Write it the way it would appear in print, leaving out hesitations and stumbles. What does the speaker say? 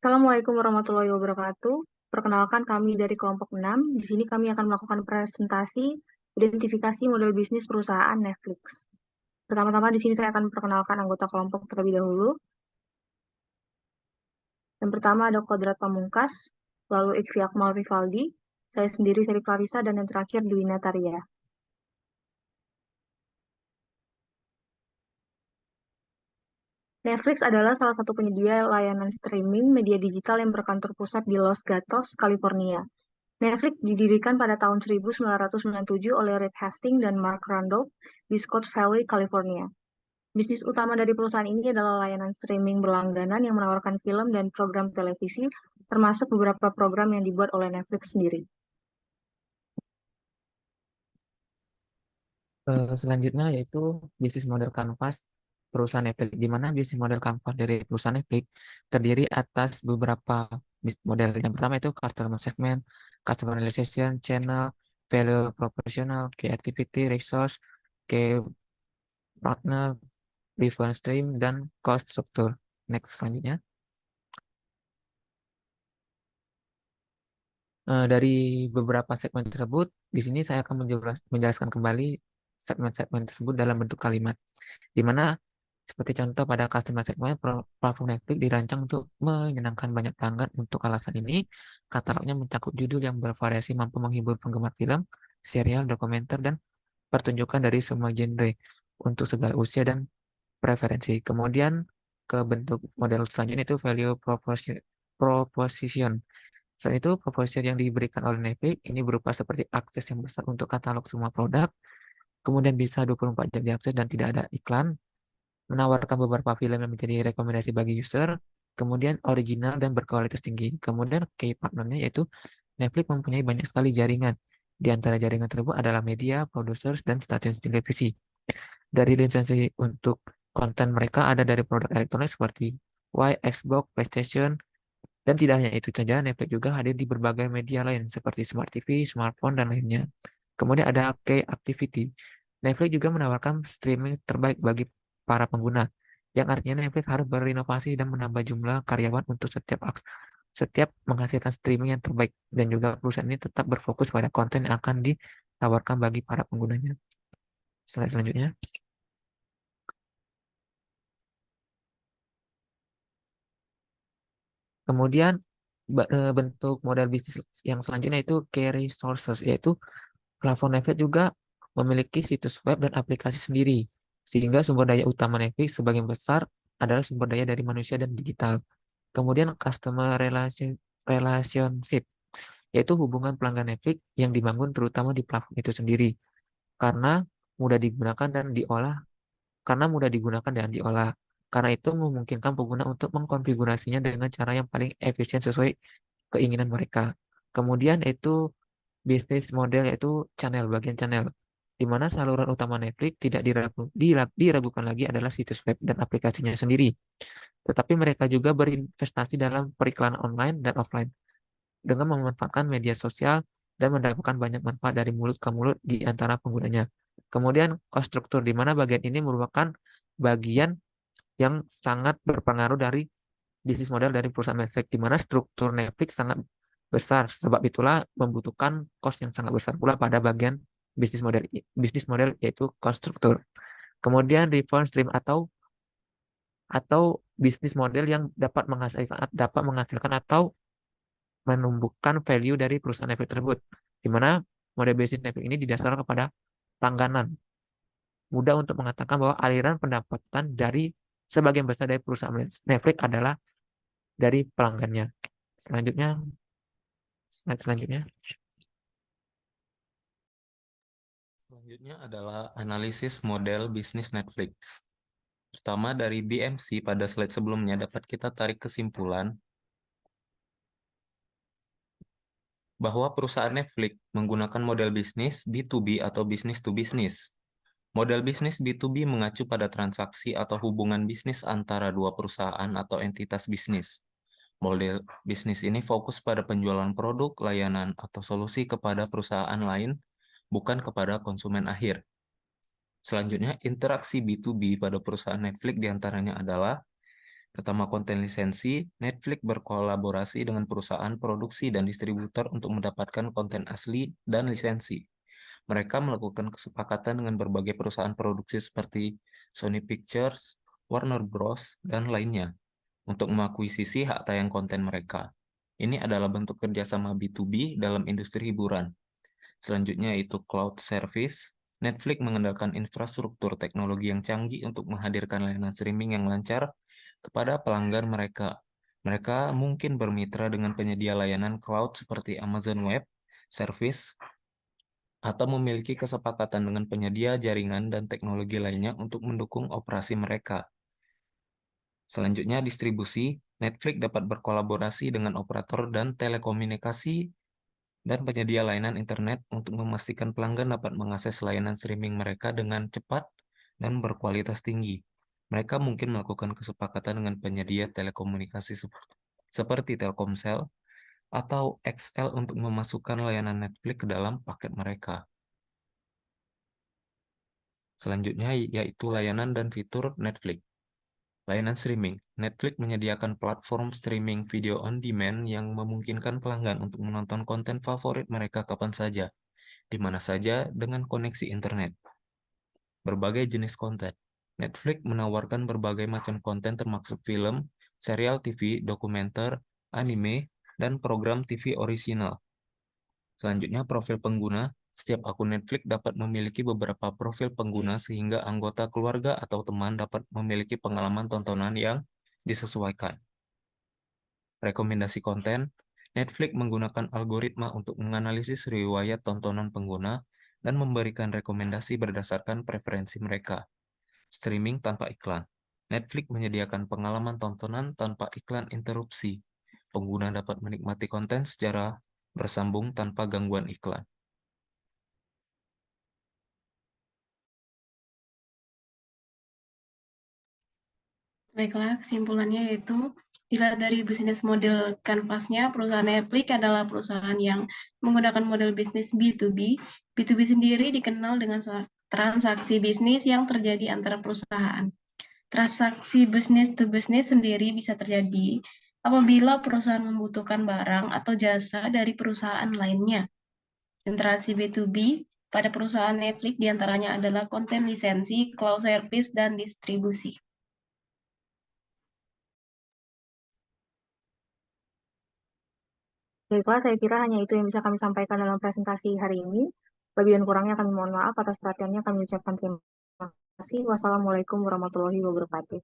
Assalamualaikum warahmatullahi wabarakatuh. Perkenalkan kami dari kelompok 6. Di sini kami akan melakukan presentasi identifikasi model bisnis perusahaan Netflix. Pertama-tama di sini saya akan memperkenalkan anggota kelompok terlebih dahulu. Yang pertama ada Kodrat Pamungkas, lalu Ikfi Akmal Rivaldi, saya sendiri Seri Clarissa, dan yang terakhir Dwi Nataria. Netflix adalah salah satu penyedia layanan streaming media digital yang berkantor pusat di Los Gatos, California. Netflix didirikan pada tahun 1997 oleh Reed Hastings dan Mark Randolph di Scotts Valley, California. Bisnis utama dari perusahaan ini adalah layanan streaming berlangganan yang menawarkan film dan program televisi, termasuk beberapa program yang dibuat oleh Netflix sendiri. Selanjutnya yaitu bisnis model kanvas perusahaan Netflix, di mana bisnis model kanvas dari perusahaan Netflix terdiri atas beberapa model. Yang pertama itu customer segment, customer realization, channel, value proportional, key activity, resource, key partner, revenue stream, dan cost structure. Next, selanjutnya. Dari beberapa segmen tersebut, di sini saya akan menjelaskan kembali segmen-segmen tersebut dalam bentuk kalimat, di mana seperti contoh pada customer segment, platform Netflix dirancang untuk menyenangkan banyak pelanggan. Untuk alasan ini, katalognya mencakup judul yang bervariasi, mampu menghibur penggemar film, serial, dokumenter, dan pertunjukan dari semua genre untuk segala usia dan preferensi. Kemudian ke bentuk model selanjutnya itu value proposition. Selain itu, proposal yang diberikan oleh Netflix ini berupa seperti akses yang besar untuk katalog semua produk, kemudian bisa 24 jam diakses dan tidak ada iklan, menawarkan beberapa film yang menjadi rekomendasi bagi user, kemudian original dan berkualitas tinggi. Kemudian key partnernya yaitu Netflix mempunyai banyak sekali jaringan. Di antara jaringan tersebut adalah media, producers, dan stasiun televisi. Dari lisensi untuk konten mereka ada dari produk elektronik seperti Xbox, PlayStation, dan tidak hanya itu saja, Netflix juga hadir di berbagai media lain seperti Smart TV, smartphone, dan lainnya. Kemudian ada Key Activity. Netflix juga menawarkan streaming terbaik bagi para pengguna, yang artinya Netflix harus berinovasi dan menambah jumlah karyawan untuk setiap menghasilkan streaming yang terbaik, dan juga perusahaan ini tetap berfokus pada konten yang akan ditawarkan bagi para penggunanya. Slide selanjutnya. Kemudian bentuk model bisnis yang selanjutnya itu key resources, yaitu platform Netflix juga memiliki situs web dan aplikasi sendiri, sehingga sumber daya utama Netflix sebagian besar adalah sumber daya dari manusia dan digital. Kemudian relationship, yaitu hubungan pelanggan Netflix yang dibangun terutama di platform itu sendiri, karena mudah digunakan dan diolah, karena mudah digunakan dan diolah. Karena itu memungkinkan pengguna untuk mengkonfigurasinya dengan cara yang paling efisien sesuai keinginan mereka. Kemudian itu bisnis model yaitu bagian channel, di mana saluran utama Netflix tidak diragukan lagi adalah situs web dan aplikasinya sendiri. Tetapi mereka juga berinvestasi dalam periklanan online dan offline dengan memanfaatkan media sosial dan mendapatkan banyak manfaat dari mulut ke mulut di antara penggunanya. Kemudian cost struktur, di mana bagian ini merupakan bagian yang sangat berpengaruh dari bisnis model dari perusahaan Netflix, di mana struktur Netflix sangat besar. Sebab itulah membutuhkan cost yang sangat besar pula pada bagian bisnis model yaitu cost struktur. Kemudian revenue stream atau bisnis model yang dapat menghasilkan atau menumbuhkan value dari perusahaan Netflix tersebut, di mana model bisnis Netflix ini didasarkan kepada langganan. Mudah untuk mengatakan bahwa aliran pendapatan dari sebagian besar dari perusahaan Netflix adalah dari pelanggannya. Selanjutnya, slide selanjutnya. Selanjutnya adalah analisis model bisnis Netflix. Pertama, dari BMC pada slide sebelumnya dapat kita tarik kesimpulan bahwa perusahaan Netflix menggunakan model bisnis B2B atau business to business. Model bisnis B2B mengacu pada transaksi atau hubungan bisnis antara dua perusahaan atau entitas bisnis. Model bisnis ini fokus pada penjualan produk, layanan, atau solusi kepada perusahaan lain, bukan kepada konsumen akhir. Selanjutnya, interaksi B2B pada perusahaan Netflix diantaranya adalah Pertama, konten lisensi. Netflix berkolaborasi dengan perusahaan produksi dan distributor untuk mendapatkan konten asli dan lisensi. Mereka melakukan kesepakatan dengan berbagai perusahaan produksi seperti Sony Pictures, Warner Bros., dan lainnya untuk mengakuisisi hak tayang konten mereka. Ini adalah bentuk kerjasama B2B dalam industri hiburan. Selanjutnya yaitu cloud service. Netflix mengandalkan infrastruktur teknologi yang canggih untuk menghadirkan layanan streaming yang lancar kepada pelanggan mereka. Mereka mungkin bermitra dengan penyedia layanan cloud seperti Amazon Web Service atau memiliki kesepakatan dengan penyedia jaringan dan teknologi lainnya untuk mendukung operasi mereka. Selanjutnya, distribusi. Netflix dapat berkolaborasi dengan operator dan telekomunikasi dan penyedia layanan internet untuk memastikan pelanggan dapat mengakses layanan streaming mereka dengan cepat dan berkualitas tinggi. Mereka mungkin melakukan kesepakatan dengan penyedia telekomunikasi seperti Telkomsel atau XL untuk memasukkan layanan Netflix ke dalam paket mereka. Selanjutnya yaitu layanan dan fitur Netflix. Layanan streaming. Netflix menyediakan platform streaming video on demand yang memungkinkan pelanggan untuk menonton konten favorit mereka kapan saja, di mana saja dengan koneksi internet. Berbagai jenis konten. Netflix menawarkan berbagai macam konten termasuk film, serial TV, dokumenter, anime, dan program TV original. Selanjutnya, profil pengguna. Setiap akun Netflix dapat memiliki beberapa profil pengguna sehingga anggota keluarga atau teman dapat memiliki pengalaman tontonan yang disesuaikan. Rekomendasi konten. Netflix menggunakan algoritma untuk menganalisis riwayat tontonan pengguna dan memberikan rekomendasi berdasarkan preferensi mereka. Streaming tanpa iklan. Netflix menyediakan pengalaman tontonan tanpa iklan interupsi. Pengguna dapat menikmati konten secara bersambung tanpa gangguan iklan. Baiklah, kesimpulannya yaitu dilihat dari bisnis model kanvasnya, perusahaan Netflix adalah perusahaan yang menggunakan model bisnis B2B. B2B sendiri dikenal dengan transaksi bisnis yang terjadi antara perusahaan. Transaksi bisnis to bisnis sendiri bisa terjadi apabila perusahaan membutuhkan barang atau jasa dari perusahaan lainnya. Transaksi B2B pada perusahaan Netflix diantaranya adalah konten lisensi, cloud service, dan distribusi. Baiklah, saya kira hanya itu yang bisa kami sampaikan dalam presentasi hari ini. Lebih dan kurangnya kami mohon maaf. Atas perhatiannya kami ucapkan terima kasih. Wassalamualaikum warahmatullahi wabarakatuh.